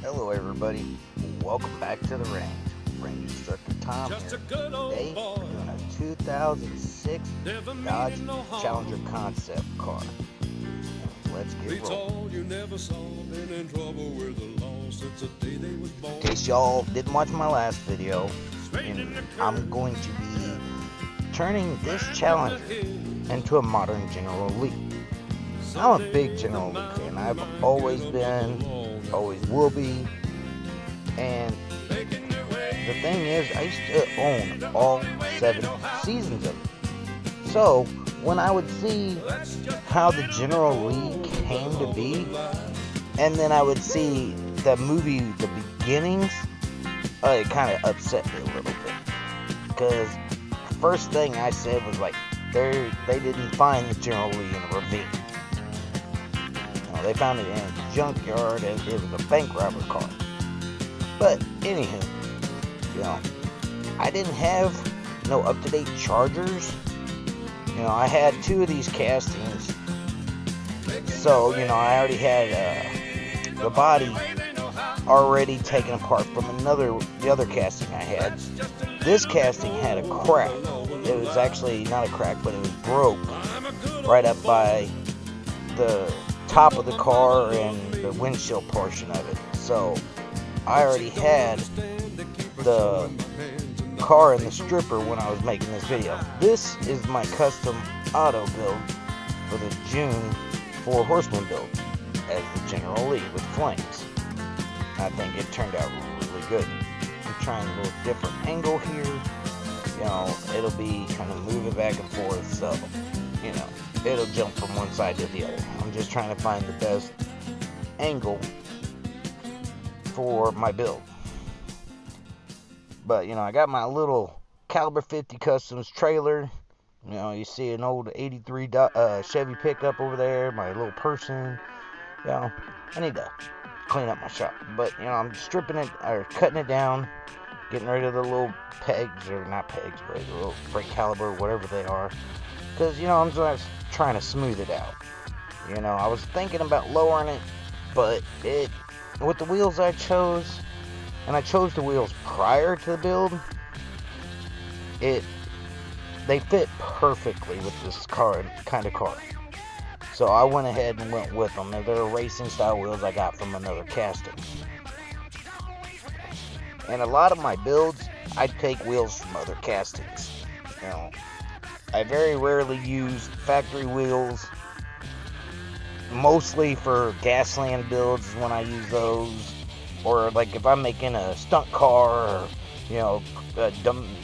Hello everybody, welcome back to the range. Range Instructor Tom here. Today we're doing a 2006 Dodge Challenger concept car. And let's get rolling. In case y'all didn't watch my last video, I'm going to be turning this Challenger into a modern General Lee. I'm a big General Lee fan. I've always been, always will be, and the thing is, I used to own all 7 seasons of it. So when I would see how the General Lee came to be, and then I would see the movie, the beginnings, it kind of upset me a little bit, because the first thing I said was like, they didn't find the General Lee in a ravine. They found it in a junkyard, and it was a bank robber car. But anywho, I didn't have no up-to-date chargers. I had 2 of these castings, so I already had the body already taken apart from the other casting I had. This casting had a crack. It was actually not a crack, but it was broke right up by the top of the car and the windshield portion of it. So I already had the car in the stripper when I was making this video. This is my custom auto build for the June 4 Horseman build as the General Lee with flames. I think it turned out really good. I'm trying a little different angle here. It'll be kind of moving back and forth, so it'll jump from one side to the other. I'm just trying to find the best angle for my build. But I got my little Caliber 50 Customs trailer. You see an old 83 Chevy pickup over there, my little person. I need to clean up my shop. But I'm stripping it, or cutting it down, getting rid of the little pegs, or not pegs, but the little brake caliber, whatever they are. Because I'm just trying to smooth it out. You know, I was thinking about lowering it, but with the wheels I chose, and I chose the wheels prior to the build, they fit perfectly with this kind of car. So I went ahead and went with them. And they're racing style wheels I got from another casting. And a lot of my builds, I take wheels from other castings. You know, I very rarely use factory wheels. Mostly for Gasland builds when I use those. Or like if I'm making a stunt car or, you know, a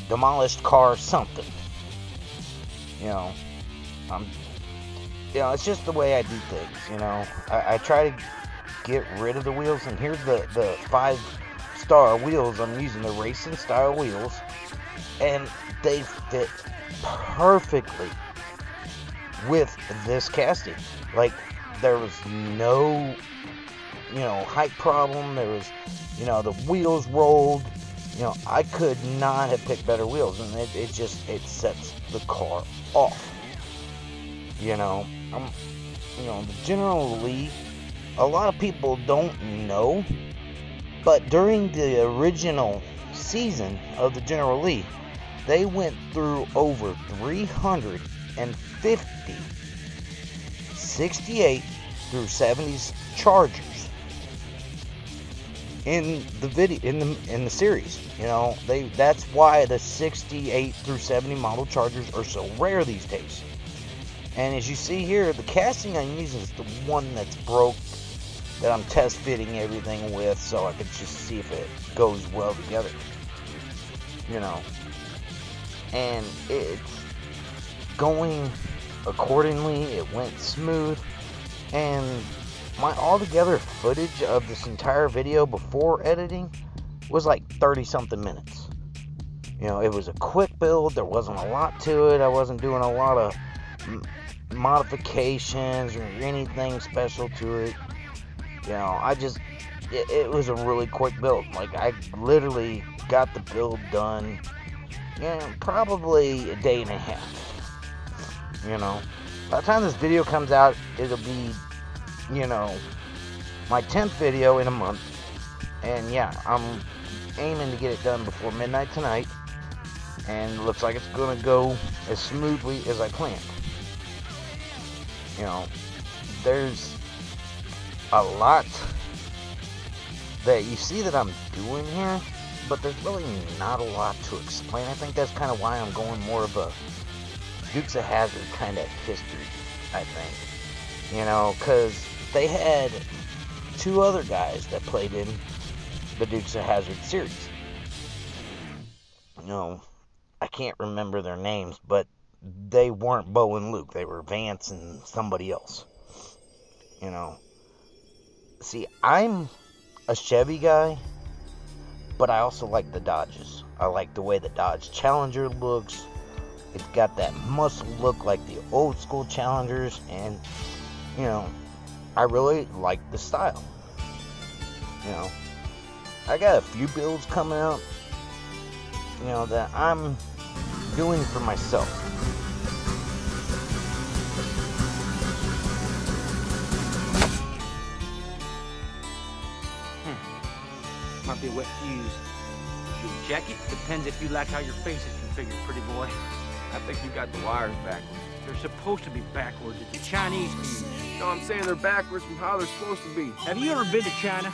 demolished car, something. You know, it's just the way I do things, you know. I try to get rid of the wheels, and here's the 5-star wheels I'm using, the racing style wheels, and they fit perfectly with this casting. Like, there was no, you know, height problem. There was, you know, the wheels rolled. You know, I could not have picked better wheels, and it sets the car off. You know, the General Lee, a lot of people don't know, but during the original season of the General Lee, they went through over 350 68 through 70s Chargers in the video, in the series. You know, that's why the 68 through 70 model Chargers are so rare these days. And as you see here, the casting I'm using is the one that's broke, that I'm test fitting everything with, so I could just see if it goes well together. You know, and it's going accordingly. It went smooth, and my altogether footage of this entire video before editing was like 30 something minutes. You know, it was a quick build. There wasn't a lot to it. I wasn't doing a lot of modifications or anything special to it. You know, it was a really quick build. Like, I literally got the build done, you know, probably a day and a half. You know, by the time this video comes out, it'll be, you know, my 10th video in a month. And yeah, I'm aiming to get it done before midnight tonight, and it looks like it's gonna go as smoothly as I planned. You know, there's a lot that you see that I'm doing here, but there's really not a lot to explain. I think that's kind of why I'm going more of a Dukes of Hazzard kind of history, I think. You know, because they had 2 other guys that played in the Dukes of Hazzard series. You know, I can't remember their names, but they weren't Bo and Luke. They were Vance and somebody else. You know, see, I'm a Chevy guy, but I also like the Dodges. I like the way the Dodge Challenger looks. It's got that muscle look like the old school Challengers, and, you know, I really like the style. You know, I got a few builds coming out, you know, that I'm doing for myself. Might be a wet fuse. Your jacket depends if you like how your face is configured, pretty boy. I think you got the wires backwards. They're supposed to be backwards. It's a Chinese fuse. No, I'm saying they're backwards from how they're supposed to be. Have you ever been to China?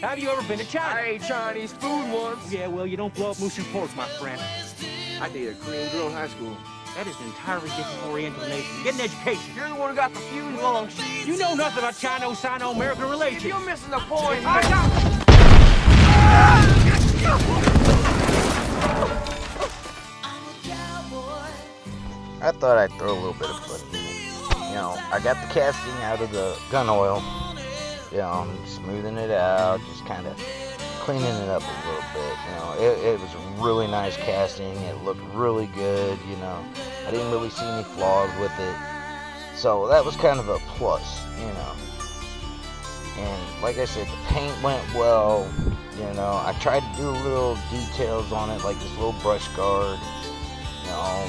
Have you ever been to China? I ate Chinese food once. Yeah, well, you don't blow up moose and pork, my friend. I dated a Korean girl in high school. That is an entirely different Oriental nation. Get an education. You're the one who got the fuse wrong. You know nothing about Chino-Sino-American relations. You're missing the point. I thought I'd throw a little bit of fun in it. You know, I got the casting out of the gun oil. You know, I'm smoothing it out, just kind of cleaning it up a little bit. You know, it was a really nice casting. It looked really good. You know, I didn't really see any flaws with it. So that was kind of a plus, you know. And like I said, the paint went well. You know, I tried to do little details on it, like this little brush guard, you know,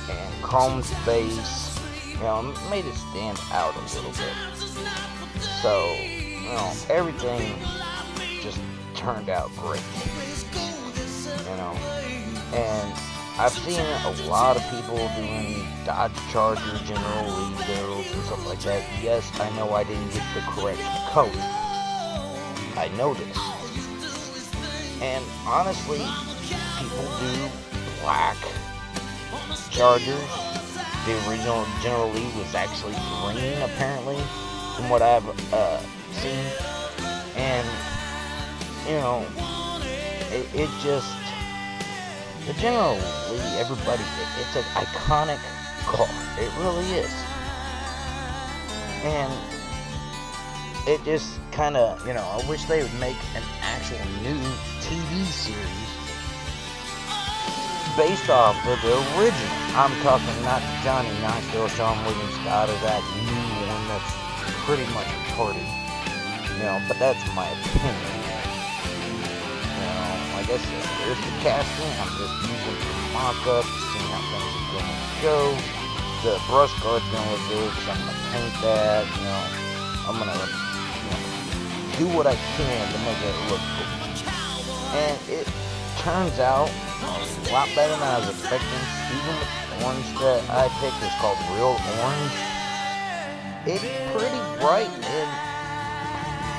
and chrome face, you know, made it stand out a little bit. So, you know, everything just turned out great, you know. And I've seen a lot of people doing Dodge Charger General Lee builds and stuff like that. Yes, I know I didn't get the correct color. I know this. And honestly, people do black Chargers. The original General Lee was actually green, apparently, from what I've seen. And, you know, it just, the General Lee, everybody, it's an iconic car. It really is. And it just kind of, you know, I wish they would make an actual new TV series based off of the original. I'm talking not Johnny Knoxville, Sean William Scott, or that new one that's pretty much retarded. You know, but that's my opinion. You know, like I said, there's the casting. I'm just using the mock-up, seeing how things are going to go. The brush guard's going to look good, because I'm going to paint that. You know, I'm going to, you know, do what I can to make it look good. And it turns out a lot better than I was expecting. Even the orange that I picked is called Real Orange. It's pretty bright, and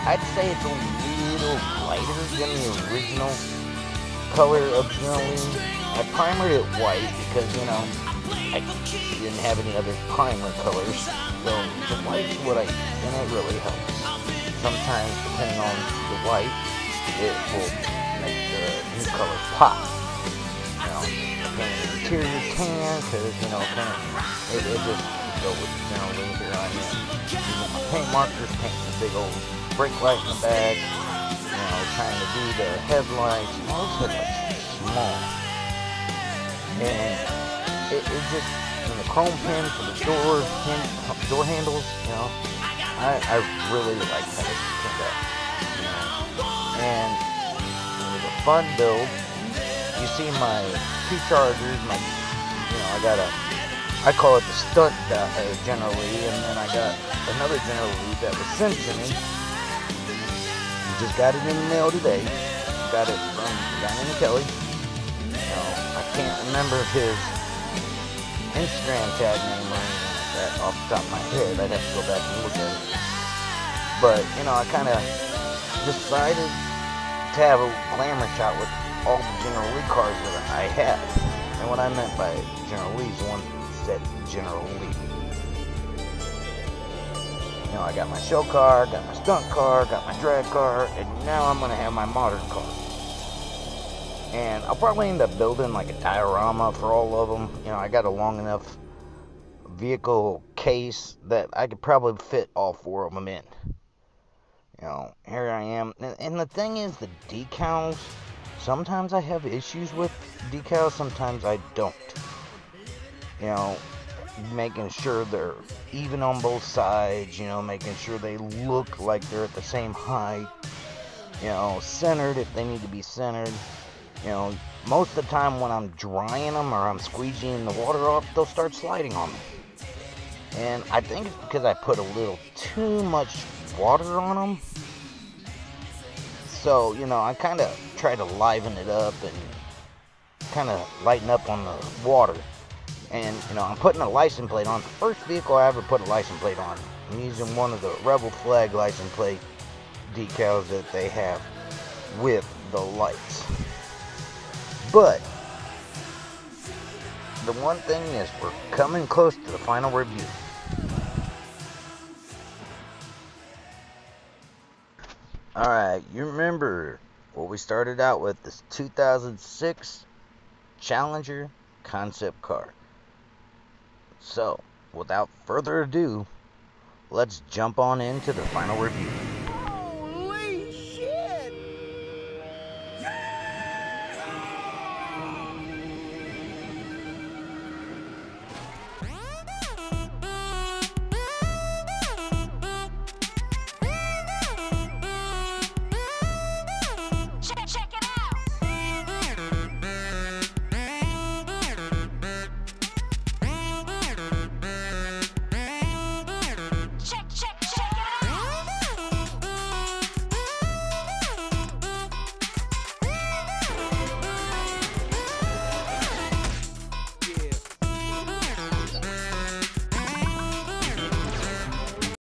I'd say it's a little lighter than the original color of General Lee. I primered it white because, you know, I didn't have any other primer colors. So the white's what I use, and it really helps. Sometimes, depending on the white, it will make the new colors pop. You know, paint interior tan, because, you know, kind of, it just go with General Lee. Here I am using my paint markers, painting the big old brake light in the back, you know, trying to do the headlights. Most headlights are small. And it just, and the chrome pin for the door handles, you know, I really like how it turned out, you know. And it was a fun build. You see my two Chargers, my, you know, I call it the stunt General Lee, and then I got another General Lee that was sent to me. Just got it in the mail today. Got it from a guy named Kelly. You know, I can't remember his Instagram tag name or anything like that off the top of my head. I'd have to go back and look at it. But, you know, I kind of decided to have a glamour shot with all the General Lee cars that I had. And what I meant by General Lee is the one that said General Lee. You know, I got my show car, got my stunt car, got my drag car, and now I'm going to have my modern car. And I'll probably end up building like a diorama for all of them. You know, I got a long enough vehicle case that I could probably fit all four of them in. You know, here I am. And the thing is, the decals, sometimes I have issues with decals, sometimes I don't. You know, making sure they're even on both sides, you know, making sure they look like they're at the same height, you know, centered if they need to be centered. You know, most of the time when I'm drying them or I'm squeegeeing the water off, they'll start sliding on me. And I think it's because I put a little too much water on them. So, you know, I kind of try to liven it up and kind of lighten up on the water. And, you know, I'm putting a license plate on. The first vehicle I ever put a license plate on. I'm using one of the Rebel Flag license plate decals that they have with the lights. But the one thing is, we're coming close to the final review. Alright, you remember what we started out with, this 2006 Challenger concept car. So, without further ado, let's jump on into the final review.